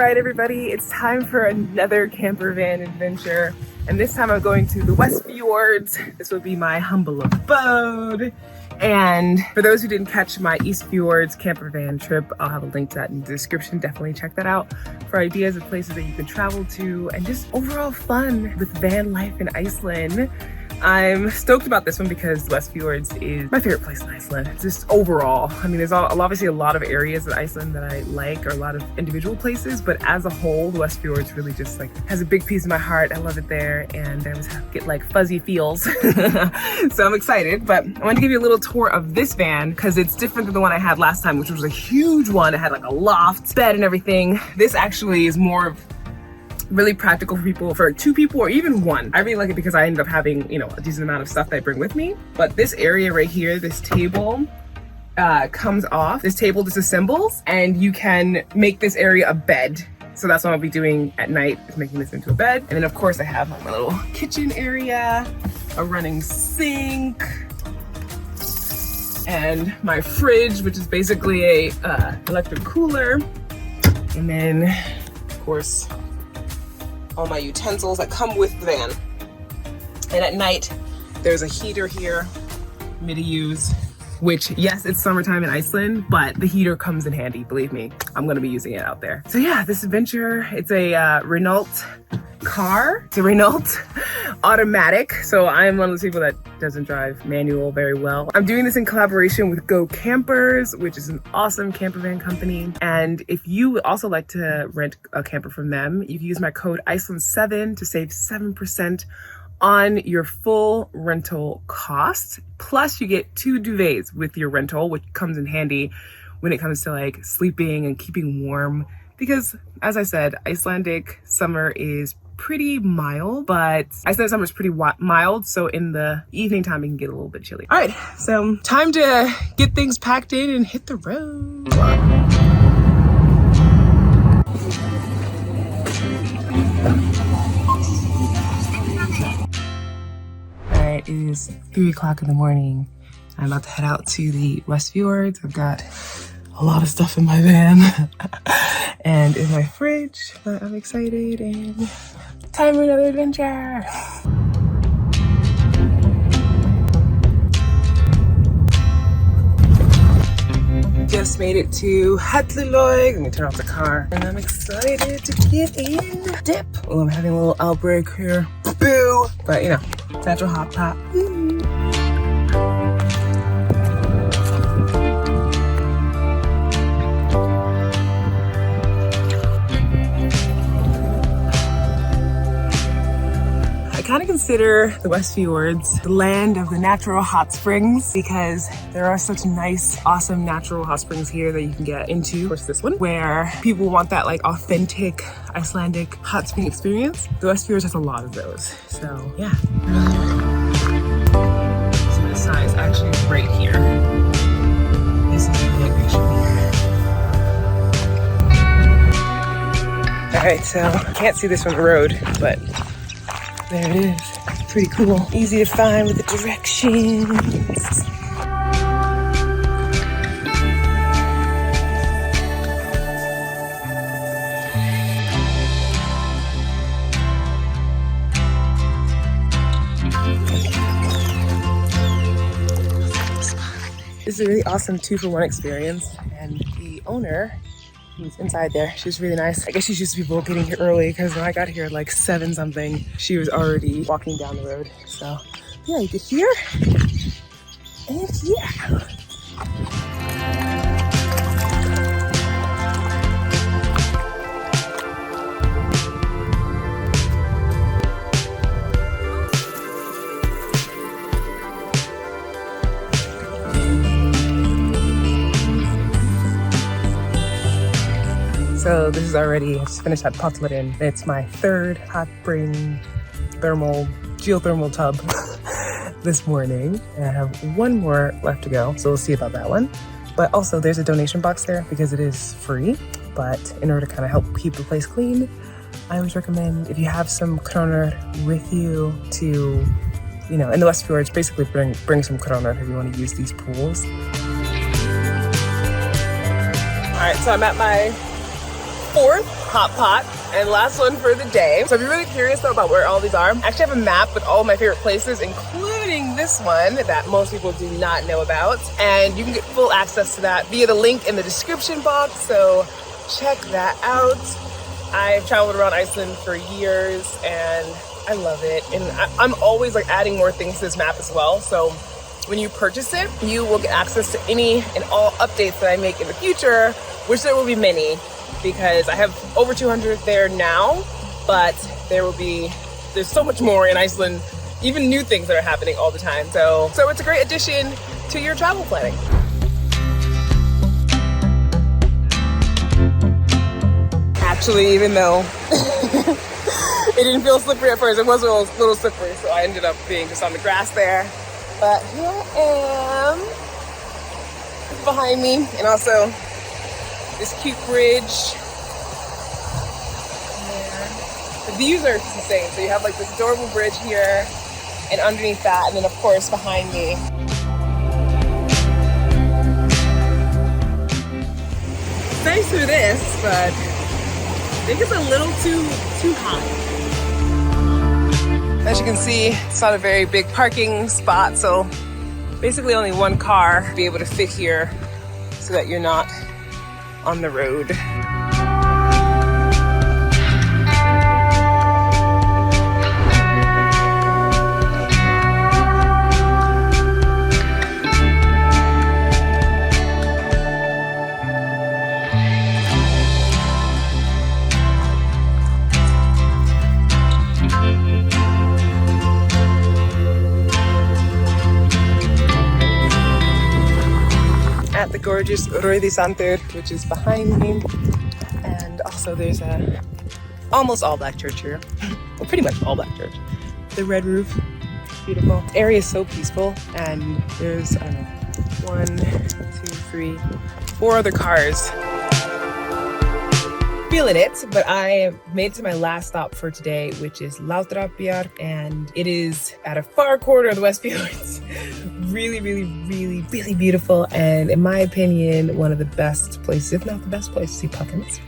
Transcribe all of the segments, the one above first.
right, everybody, it's time for another camper van adventure. And this time I'm going to the Westfjords. This will be my humble abode. And for those who didn't catch my Eastfjords camper van trip, I'll have a link to that in the description. Definitely check that out for ideas of places that you can travel to and just overall fun with van life in Iceland. I'm stoked about this one because the Westfjords is my favorite place in Iceland. Just overall, I mean, there's obviously a lot of areas in Iceland that I like, or a lot of individual places, but as a whole, the Westfjords really just like has a big piece of my heart. I love it there, and I always get like fuzzy feels. So I'm excited, but I want to give you a little tour of this van because it's different than the one I had last time, which was a huge one. It had like a loft, bed and everything. This actually is more of really practical for people, for 2 people or even 1. I really like it because I ended up having, you know, a decent amount of stuff that I bring with me. But this area right here, this table comes off. This table disassembles and you can make this area a bed. So that's what I'll be doing at night, is making this into a bed. And then of course I have my little kitchen area, a running sink, and my fridge, which is basically a electric cooler. And then of course, all my utensils that come with the van. And at night, there's a heater here for me to use, which, yes, it's summertime in Iceland, but the heater comes in handy, believe me. I'm gonna be using it out there. So yeah, this adventure, it's a Renault car. It's a Renault Automatic. So I'm one of those people that doesn't drive manual very well. I'm doing this in collaboration with Go Campers, which is an awesome camper van company. And if you would also like to rent a camper from them, you can use my code Iceland7 to save 7% on your full rental cost. Plus you get 2 duvets with your rental, which comes in handy when it comes to like sleeping and keeping warm. Because as I said, Icelandic summer is pretty mild, but Icelandic summer is pretty mild. So in the evening time, it can get a little bit chilly. All right, so time to get things packed in and hit the road. It is 3 o'clock in the morning. I'm about to head out to the Westfjords. I've got a lot of stuff in my van and in my fridge, but I'm excited and time for another adventure. Just made it to Heydalur. Let me turn off the car. And I'm excited to get in. Dip. Oh, I'm having a little outbreak here. Boo! But you know, natural hot pot. I kind of consider the Westfjords the land of the natural hot springs because there are such nice, awesome natural hot springs here that you can get into. Of course, this one, where people want that like authentic Icelandic hot spring experience. The Westfjords has a lot of those. So yeah. So the sign is actually right here. This is the location here. All right, so I can't see this from the road, but there it is. Pretty cool. Easy to find with the directions. This is a really awesome 2-for-1 experience, and the owner who's inside there, she was really nice. I guess she's used to people getting here early because when I got here at like 7 something, she was already walking down the road. So yeah, you get here and yeah. So this is already, I just finished that Potlatin. It's my 3rd hot spring geothermal tub this morning. And I have 1 more left to go, so we'll see about that one. But also there's a donation box there because it is free. But in order to kind of help keep the place clean, I always recommend if you have some kronur with you to, you know, in the Westfjords, basically bring some kronur if you want to use these pools. All right, so I'm at my 4th hot pot, and last one for the day. So if you're really curious though about where all these are, I actually have a map with all of my favorite places, including this one that most people do not know about. And you can get full access to that via the link in the description box, so check that out. I've traveled around Iceland for years and I love it. And I'm always like adding more things to this map as well. So when you purchase it, you will get access to any and all updates that I make in the future, which there will be many, because I have over 200 there now, but there's so much more in Iceland, even new things that are happening all the time. So it's a great addition to your travel planning. Actually, even though it didn't feel slippery at first, it was a little slippery, so I ended up being just on the grass there. But here I am, behind me, and also this cute bridge. The views are just insane. So you have like this adorable bridge here, and underneath that, and then of course behind me. It's nice through this, but I think it's a little too high. As you can see, it's not a very big parking spot, so basically only one car will be able to fit here so that you're not on the road. At the gorgeous Rauðisandur, which is behind me, and also there's a almost all black church here. Well, pretty much all black church. The red roof, beautiful. The area is so peaceful, and there's, I don't know, 1, 2, 3, 4 other cars. Feeling it, but I made it to my last stop for today, which is Látrabjarg, and it is at a far corner of the Westfjords. Really, really, really, really beautiful, and in my opinion, one of the best places, if not the best place to see puffins.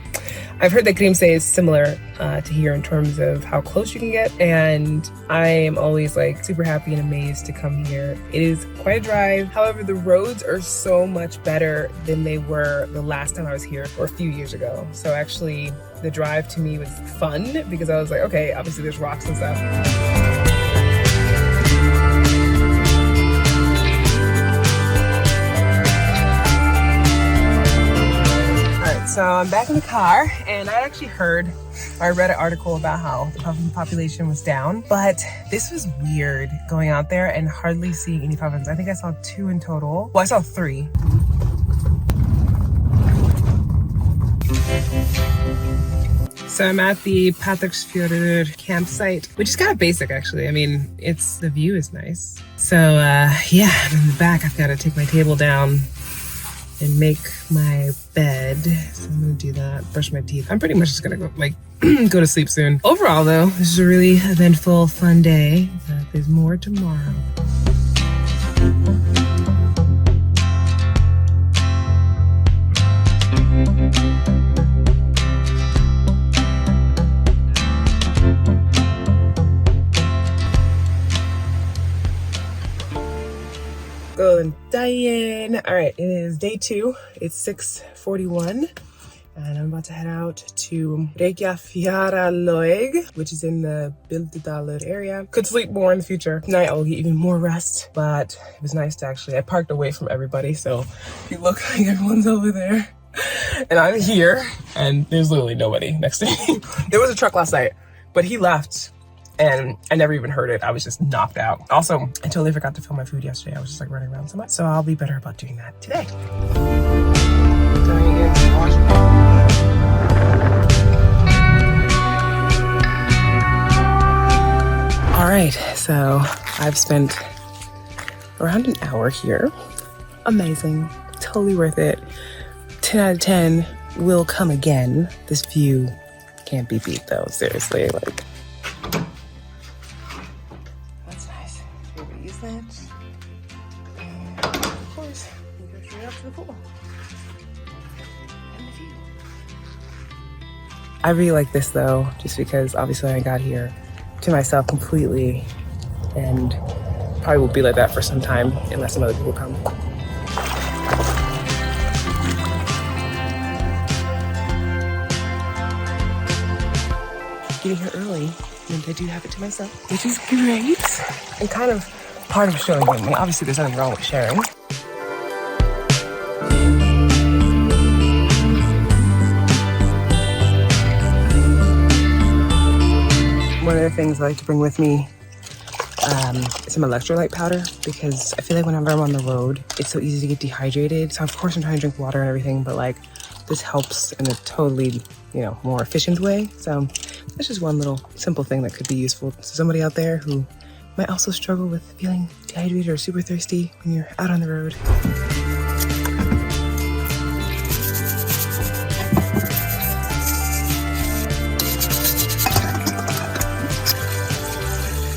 I've heard that Grímsey is similar to here in terms of how close you can get, and I am always like super happy and amazed to come here. It is quite a drive. However, the roads are so much better than they were the last time I was here, or a few years ago. So actually, the drive to me was fun because I was like, okay, obviously there's rocks and stuff. So I'm back in the car, and I actually I read an article about how the puffin population was down, but this was weird going out there and hardly seeing any puffins. I think I saw 2 in total. Well, I saw 3. So I'm at the Westfjords campsite, which is kind of basic actually. I mean, the view is nice. So yeah, I'm in the back. I've got to take my table down and make my bed. So I'm gonna do that, brush my teeth. I'm pretty much just gonna go go to sleep soon. Overall though, this is a really eventful, fun day, but there's more tomorrow. Golden Diane. All right, it is day 2. It's 6:41, and I'm about to head out to Reykjavík, which is in the Heydalur area. Could sleep more in the future. Tonight I'll get even more rest, but it was nice to I parked away from everybody, so it looks like everyone's over there. And I'm here, and there's literally nobody next to me. There was a truck last night, but he left. And I never even heard it. I was just knocked out. Also, I totally forgot to film my food yesterday. I was just running around so much. So I'll be better about doing that today. All right, so I've spent around an hour here. Amazing, totally worth it. 10 out of 10 will come again. This view can't be beat though, seriously, that. And of course, we go straight up to the pool. And the view. I really like this though, just because obviously I got here to myself completely, and probably will be like that for some time unless some other people come. Getting here early means I do have it to myself, which is great. And kind of part of showing them. Obviously there's nothing wrong with sharing. One of the things I like to bring with me is some electrolyte powder, because I feel like whenever I'm on the road, it's so easy to get dehydrated. So of course I'm trying to drink water and everything, but like this helps in a totally, more efficient way. So that's just one little simple thing that could be useful to somebody out there who might also struggle with feeling dehydrated or super thirsty when you're out on the road.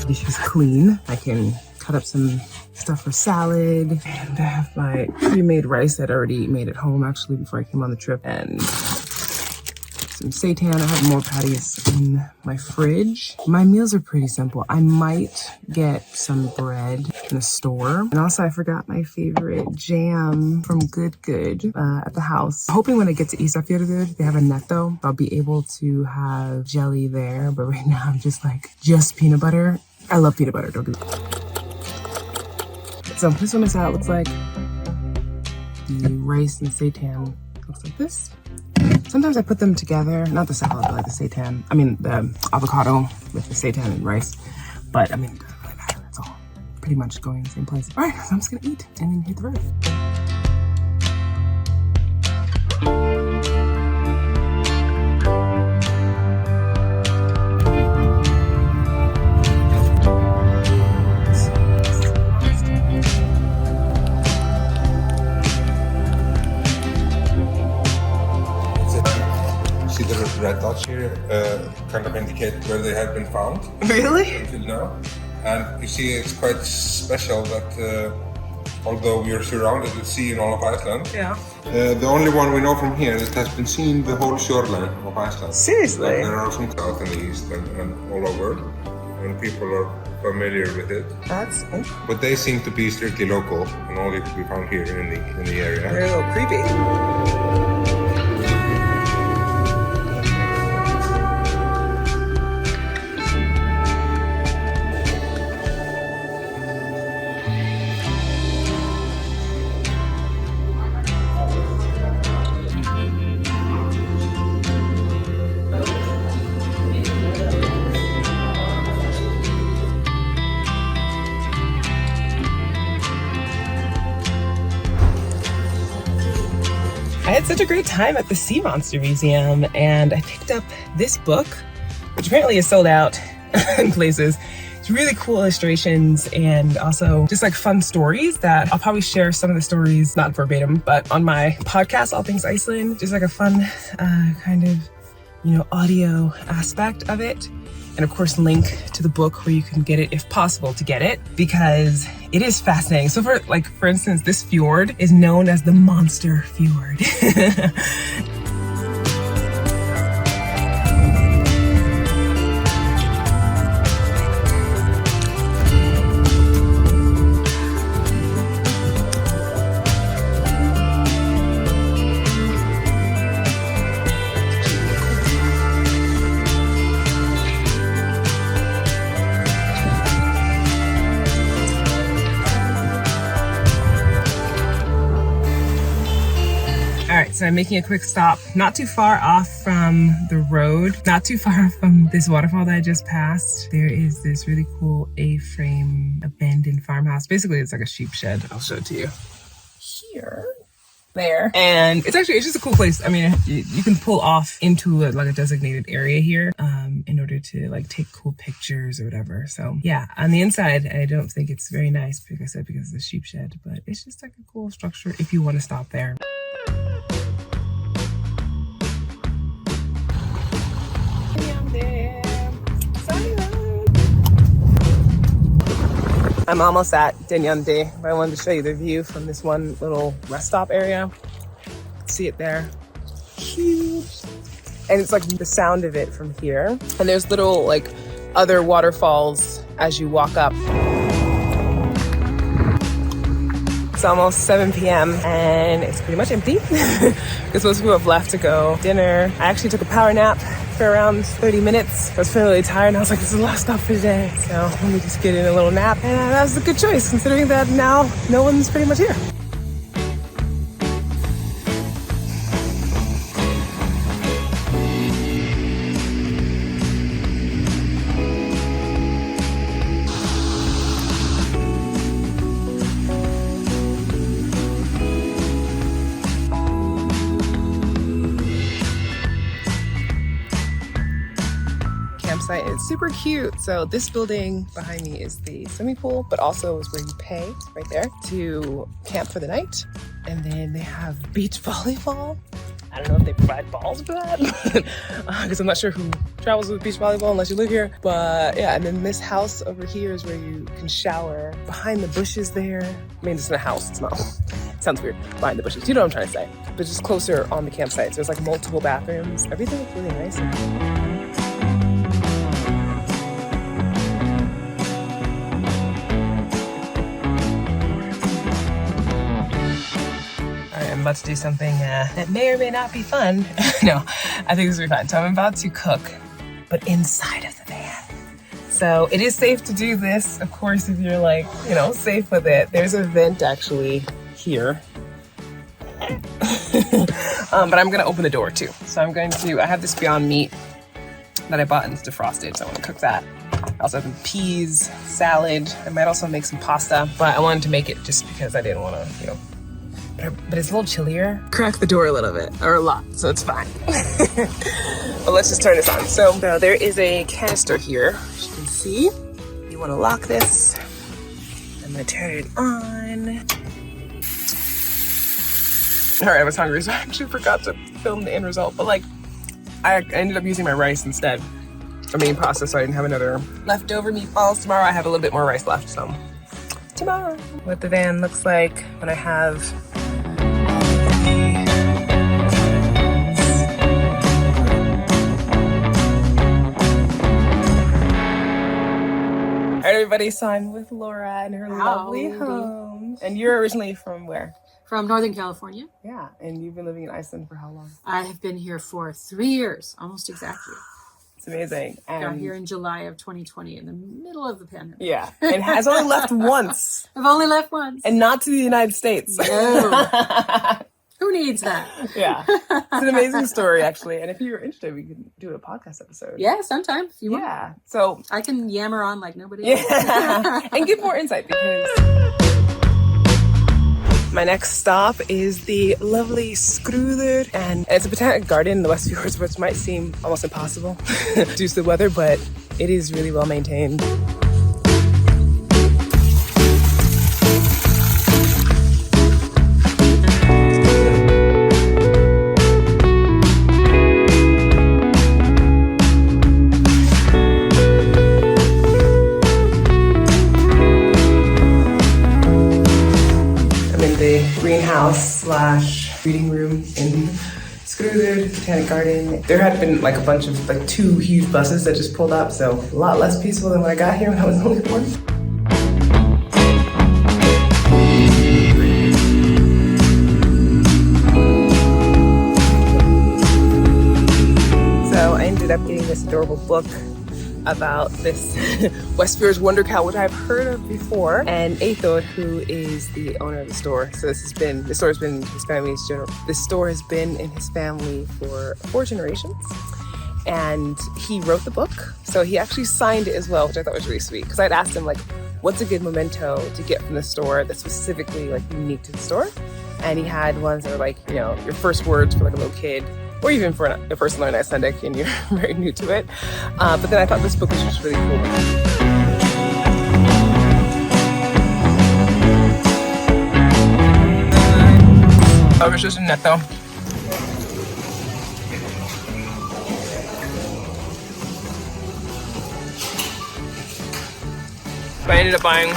Dishes clean. I can cut up some stuff for salad, and I have my pre-made rice that I already made at home actually before I came on the trip, and some seitan. I have more patties in my fridge. My meals are pretty simple. I might get some bread in the store, and also I forgot my favorite jam from Good at the house. Hoping when I get to Ísafjörður, they have a netto, I'll be able to have jelly there, but right now I'm just peanut butter. I love peanut butter, don't get me wrong. So this is what my salad looks like. The rice and seitan looks like this. Sometimes I put them together, not the salad, but like the seitan. I mean the avocado with the seitan and rice. But I mean, it doesn't really matter. It's all pretty much going in the same place. All right, so I'm just gonna eat and then hit the road. Red dots here kind of indicate where they have been found. Really? Until now. And you see it's quite special that although we are surrounded with sea in all of Iceland, the only one we know from here that has been seen the whole shoreline of Iceland. Seriously? Like there are some south and the east and all over, and people are familiar with it. That's interesting. But they seem to be strictly local and only to be found here in the area. They're a little creepy. I had such a great time at the Sea Monster Museum, and I picked up this book, which apparently is sold out in places. It's really cool illustrations and also just like fun stories that I'll probably share some of the stories, not verbatim, but on my podcast, All Things Iceland, just like a fun kind of, audio aspect of it. And of course, link to the book where you can get it if possible to get it, because it is fascinating. So for instance, this fjord is known as the Monster Fjord. So I'm making a quick stop, not too far off from the road, not too far from this waterfall that I just passed. There is this really cool A-frame abandoned farmhouse. Basically, it's like a sheep shed. I'll show it to you here. There. And it's just a cool place. I mean, you can pull off into a designated area here in order to take cool pictures or whatever. So yeah, on the inside, I don't think it's very nice, like I said, because of the sheep shed, but it's just like a cool structure if you want to stop there. I'm almost at Dynjandi, but I wanted to show you the view from this one little rest stop area. See it there. Huge. And it's like the sound of it from here. And there's little like other waterfalls as you walk up. It's almost 7 p.m. and it's pretty much empty because most people have left to go dinner. I actually took a power nap for around 30 minutes. I was feeling really tired and I was like, this is the last stop for the day. So let me just get in a little nap. And that was a good choice considering that now no one's pretty much here. It's super cute. So this building behind me is the swimming pool, but also is where you pay right there to camp for the night. And then they have beach volleyball. I don't know if they provide balls for that because I'm not sure who travels with beach volleyball unless you live here. But yeah, and then this house over here is where you can shower behind the bushes there. I mean, it's in a house, it's not. It sounds weird, behind the bushes. You know what I'm trying to say. But just closer on the campsite. So there's like multiple bathrooms. Everything looks really nice. I'm about to do something that may or may not be fun. No, I think this will be fun. So I'm about to cook, but inside of the van. So it is safe to do this, of course, if you're like, you know, safe with it. There's a vent actually here. But I'm gonna open the door too. So I have this Beyond Meat that I bought and it's defrosted, so I'm gonna cook that. I also have peas, salad. I might also make some pasta, but I wanted to make it just because I didn't wanna, you know, but it's a little chillier. Crack the door a little bit, or a lot, so it's fine. But let's just turn this on. So there is a canister here, as you can see. You wanna lock this. I'm gonna turn it on. All right, I was hungry, so I actually forgot to film the end result, but like, I ended up using my rice instead. Our main pasta, so I didn't have another leftover meatballs. Tomorrow I have a little bit more rice left, so tomorrow. What the van looks like when I have all right, everybody, so I'm with Laura in her lovely home. And you're originally from where? From Northern California. Yeah, and you've been living in Iceland for how long? I have been here for 3 years, almost exactly. It's amazing. And got here in July of 2020 in the middle of the pandemic. Yeah, and has only left once. I've only left once. And not to the United States. No. Who needs that? Yeah. It's an amazing story, actually. And if you're interested, we can do a podcast episode. Yeah, sometime if you want. Yeah. So I can yammer on like nobody else. Yeah. And give more insight because my next stop is the lovely Strandir, and it's a botanic garden in the Westfjords, which might seem almost impossible due to the weather, but it is really well maintained. Greenhouse / reading room in Strandir Botanic Garden. There had been like a bunch of like 2 huge buses that just pulled up, so a lot less peaceful than when I got here when I was only 1. So I ended up getting this adorable book about this Westfjords wonder cow, which I've heard of before, and Eyþór, who is the owner of the store. So this store has been his family's this store has been in his family for 4 generations, and he wrote the book. So he actually signed it as well, which I thought was really sweet, because I'd asked him like, what's a good memento to get from the store that's specifically like unique to the store, and he had ones that were like, you know, your first words for like a little kid, or even for a person learning Icelandic and you're very new to it. But then I thought this book was just really cool. I was just in netto. I ended up buying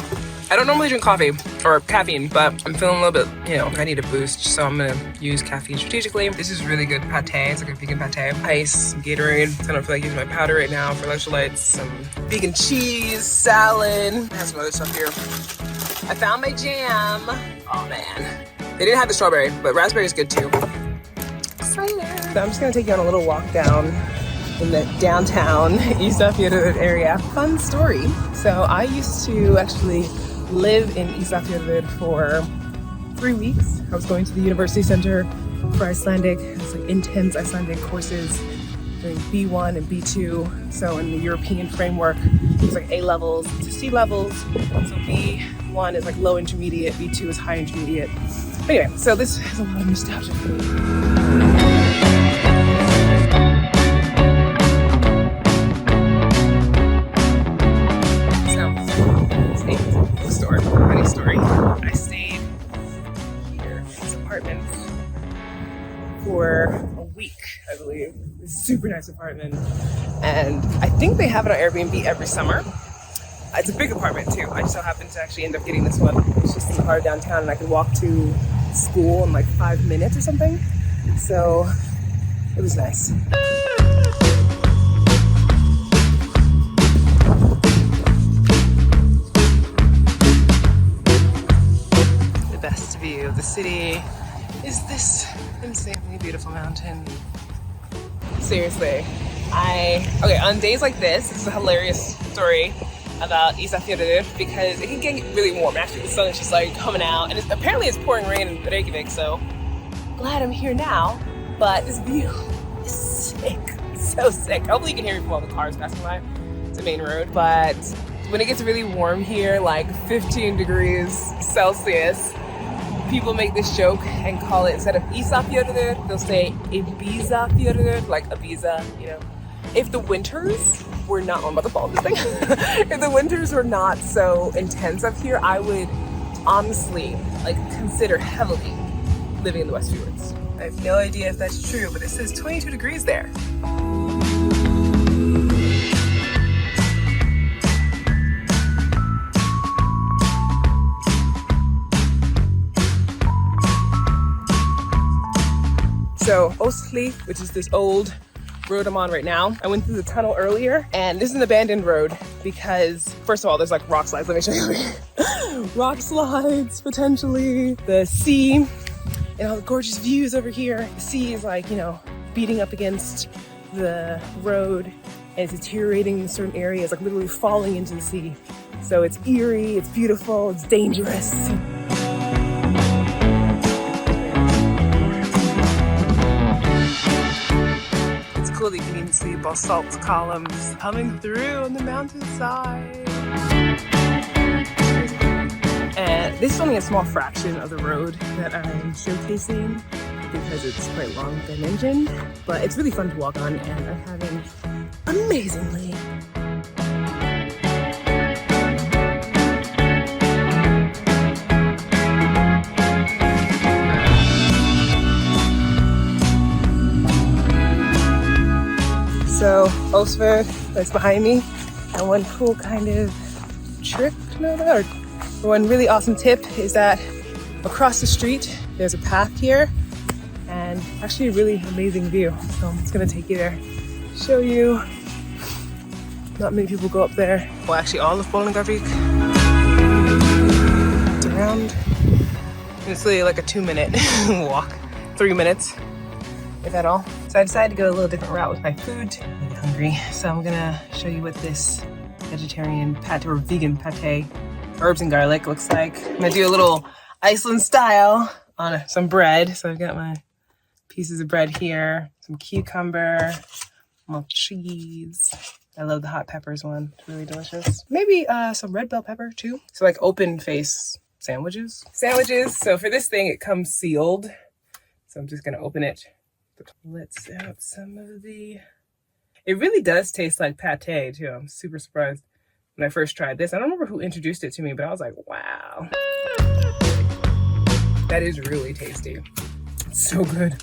I don't normally drink coffee or caffeine, but I'm feeling a little bit, you know, I need a boost, so I'm gonna use caffeine strategically. This is really good pate. It's like a vegan pate. Ice, some Gatorade. I don't feel like using my powder right now for electrolytes. Some vegan cheese, salad. I have some other stuff here. I found my jam. Oh man. They didn't have the strawberry, but raspberry is good too. Excited. So I'm just gonna take you on a little walk down in the downtown Ísafjörður area. Fun story. So I used to actually live in Ísafjörður for 3 weeks. I was going to the university center for Icelandic. It was like intense Icelandic courses doing B1 and B2. So in the European framework, it's like A levels to C levels. So B1 is like low intermediate, B2 is high intermediate. But anyway, so this has a lot of nostalgia for me. Funny story. I stayed here in this apartment for a week, I believe. It's a super nice apartment. And I think they have it on Airbnb every summer. It's a big apartment too. I just so happened to actually end up getting this one. It's just in the heart of downtown and I could walk to school in like 5 minutes or something. So it was nice. View of the city is this insanely beautiful mountain. Seriously, on days like this is a hilarious story about Ísafjörður because it can get really warm after the sun is just like coming out, and apparently it's pouring rain in Reykjavík, so glad I'm here now. But this view is sick, so sick. Hopefully you can hear me from all the cars passing by. It's a main road, but when it gets really warm here, like 15 degrees Celsius, people make this joke and call it, instead of Ísafjörður, they'll say Ibizafjörður, like Ibiza, you know. If the winters were not, I'm about to fall this thing. If the winters were not so intense up here, I would honestly like consider heavily living in the Westfjords. I have no idea if that's true, but it says 22 degrees there. So Ostli, which is this old road I'm on right now, I went through the tunnel earlier, and this is an abandoned road because, first of all, there's like rock slides. Let me show you. Rock slides, potentially. The sea, and all the gorgeous views over here. The sea is like, you know, beating up against the road, and it's deteriorating in certain areas, like literally falling into the sea. So it's eerie, it's beautiful, it's dangerous. That you can even see basalt columns coming through on the mountainside. And this is only a small fraction of the road that I'm showcasing because it's quite long dimensioned, but it's really fun to walk on, and I'm having amazingly. So Westfjords that's behind me, and one cool kind of trick, or one really awesome tip is that across the street there's a path here, and actually a really amazing view. So I'm just gonna take you there, show you. Not many people go up there. Well, actually all of Bolafjall. It's around. It's really like a 2-minute walk, 3 minutes, if at all. So I decided to go a little different route with my food. I'm hungry, so I'm gonna show you what this vegetarian pate or vegan pate, herbs and garlic, looks like. I'm gonna do a little Iceland style on some bread. So I've got my pieces of bread here, some cucumber, more cheese. I love the hot peppers one, it's really delicious. Maybe some red bell pepper too. So like open face sandwiches. So for this thing, it comes sealed. So I'm just gonna open it. Let's out some of the... It really does taste like pate too. I'm super surprised when I first tried this. I don't remember who introduced it to me, but I was like, wow. That is really tasty. It's so good.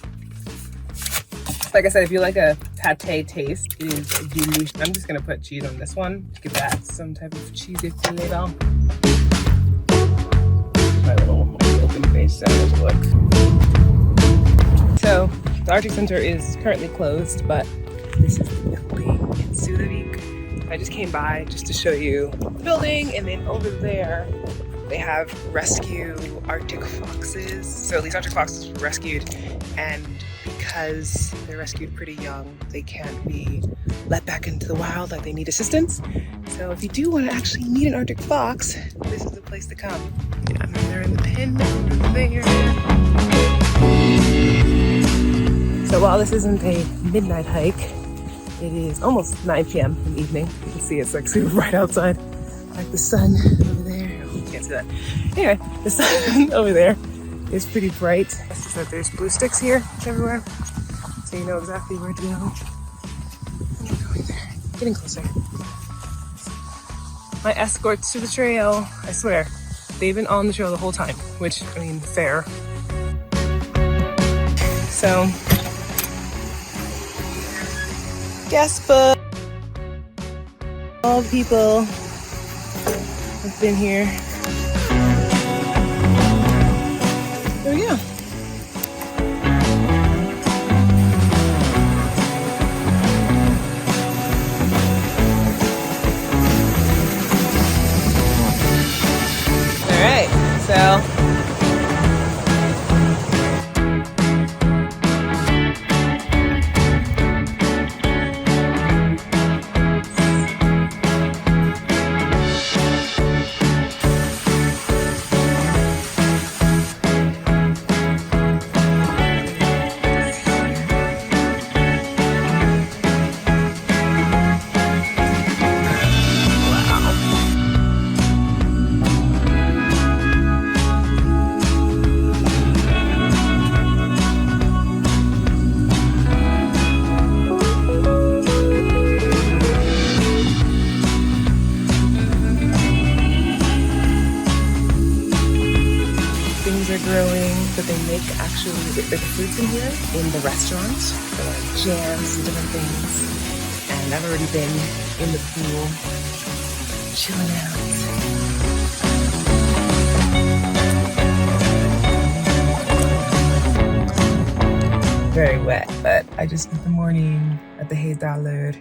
Like I said, if you like a pate taste, it is delicious. I'm just gonna put cheese on this one to give that some type of cheesy flavor. my little open face center to look. So the Arctic Center is currently closed, but this is the building in Þingeyri. I just came by just to show you the building, and then over there they have rescue Arctic foxes. So these Arctic foxes were rescued, and because they're rescued pretty young, they can't be let back into the wild, like they need assistance. So if you do want to actually meet an Arctic fox, this is the place to come. Yeah, and they're in the pen over there. So while this isn't a midnight hike, it is almost 9 p.m. in the evening. You can see it's like super bright outside. Like the sun over there. Oh, you can't see that. Anyway, the sun over there is pretty bright. It's just that there's blue sticks here everywhere, so you know exactly where to go. I'm going there. Getting closer. My escorts to the trail, I swear, they've been on the trail the whole time, which, I mean, fair. So, yes, but all the people have been here. There we go. All right, so growing, but they make actually the fruits in here in the restaurant for like jams and different things. And I've already been in the pool, chilling out. Very wet, but I just spent the morning at the Heydalur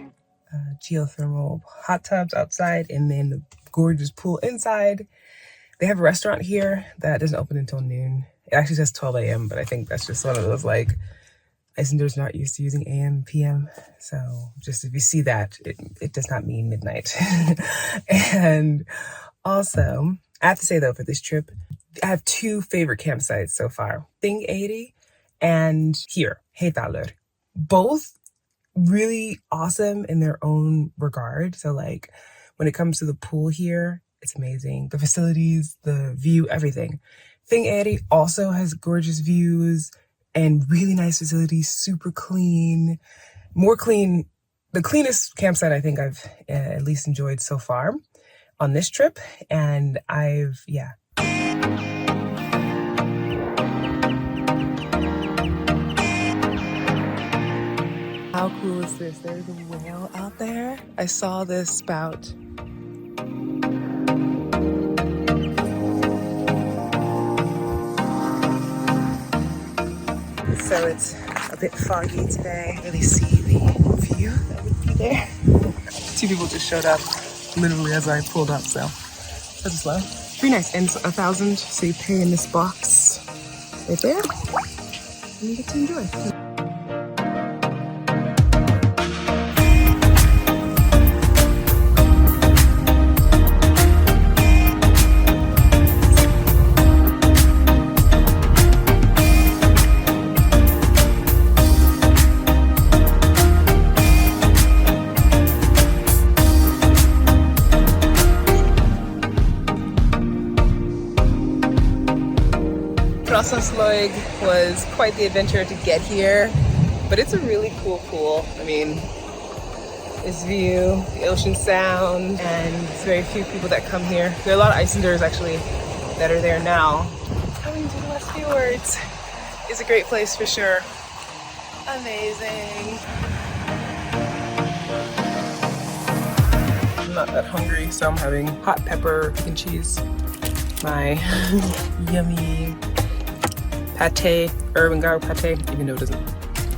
geothermal hot tubs outside, and then the gorgeous pool inside. They have a restaurant here that doesn't open until noon. It actually says 12 a.m., but I think that's just one of those, like, Icelanders not used to using AM, PM. So just if you see that, it does not mean midnight. And also, I have to say, though, for this trip, I have two favorite campsites so far. Þingeyri and here, Heydalur. Both really awesome in their own regard. So, like, when it comes to the pool here, it's amazing. The facilities, the view, everything. Þingeyri also has gorgeous views and really nice facilities, super clean, more clean. The cleanest campsite I think I've at least enjoyed so far on this trip. And yeah. How cool is this? There's a whale out there. I saw this spout. So it's a bit foggy today. I really see the view that would be there. Two people just showed up literally as I pulled up, so that's slow. Pretty nice. And it's 1,000, so you pay in this box right there, and you get to enjoy. Rauðisandur was quite the adventure to get here, but it's a really cool pool. I mean, this view, the ocean sound, and there's very few people that come here. There are a lot of Icelanders actually that are there now. Coming to the Westfjords is a great place for sure. Amazing. I'm not that hungry, so I'm having hot pepper and cheese. my yummy pate, herb and garlic pate, even though it doesn't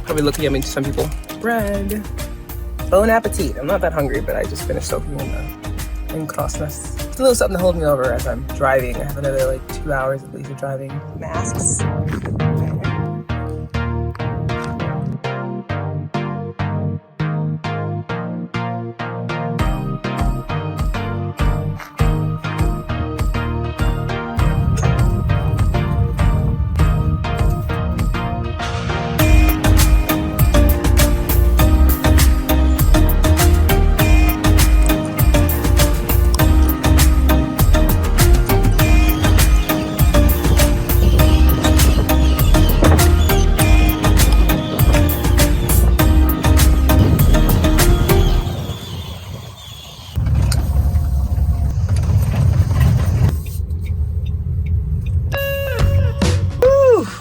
probably look yummy to some people. Bread. Bon appetit. I'm not that hungry, but I just finished soaking in crossness. It's a little something to hold me over as I'm driving. I have another like 2 hours at least of driving. Masks.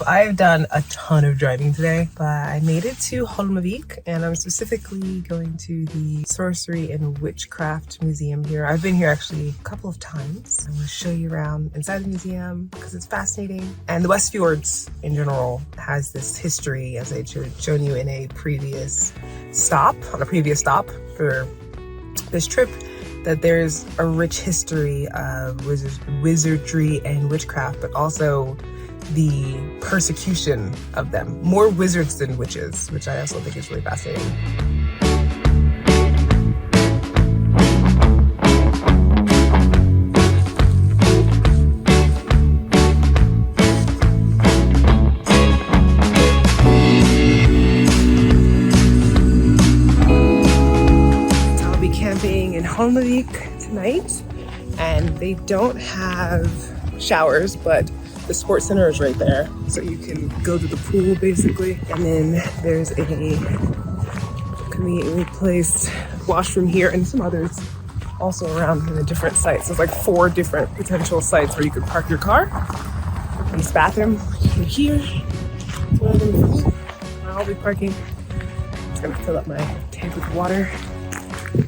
I've done a ton of driving today, but I made it to Hólmavík, and I'm specifically going to the Sorcery and Witchcraft museum here. I've been here actually a couple of times. I'm going to show you around inside the museum because it's fascinating. And the Westfjords in general has this history, as I shown you in a previous stop, for this trip, that there's a rich history of wizardry and witchcraft, but also the persecution of them. More wizards than witches, which I also think is really fascinating. I'll be camping in Hólmavík tonight, and they don't have showers, but the sports center is right there, so you can go to the pool basically. And then there's a conveniently placed washroom here and some others also around in a different sites. So it's like 4 different potential sites where you could park your car. And this bathroom right here. Where I'll be parking. I'm gonna fill up my tank with water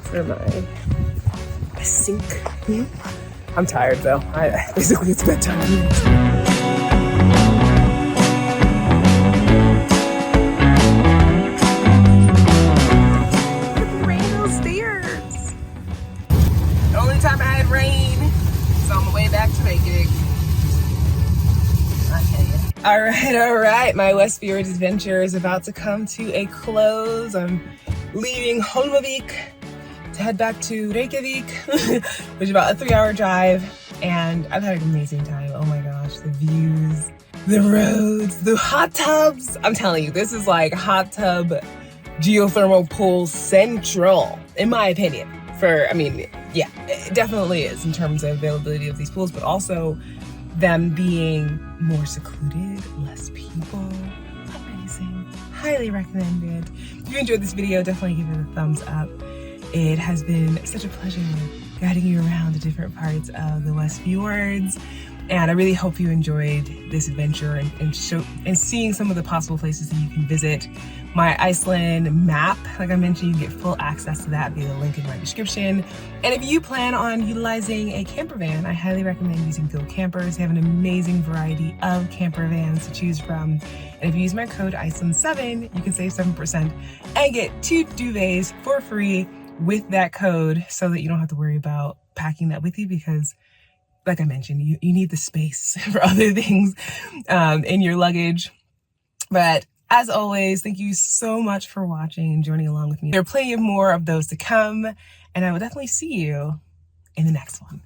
for my sink. I'm tired though. Basically it's bedtime. Time I had rain, so on my way back to Reykjavík. All right, my Westfjords adventure is about to come to a close. I'm leaving Hólmavík to head back to Reykjavík, which is about a 3-hour drive, and I've had an amazing time. Oh my gosh, the views, the roads, the hot tubs. I'm telling you, this is like hot tub geothermal pool central, in my opinion. Yeah, it definitely is in terms of availability of these pools, but also them being more secluded, less people. Amazing. Highly recommended. If you enjoyed this video, definitely give it a thumbs up. It has been such a pleasure guiding you around the different parts of the Westfjords. And I really hope you enjoyed this adventure and seeing some of the possible places that you can visit. My Iceland map, like I mentioned, you can get full access to that via the link in my description. And if you plan on utilizing a camper van, I highly recommend using Go Campers. They have an amazing variety of camper vans to choose from. And if you use my code Iceland7, you can save 7% and get 2 duvets for free with that code, so that you don't have to worry about packing that with you, because like I mentioned, you need the space for other things in your luggage. But as always, thank you so much for watching and joining along with me. There are plenty of more of those to come, and I will definitely see you in the next one.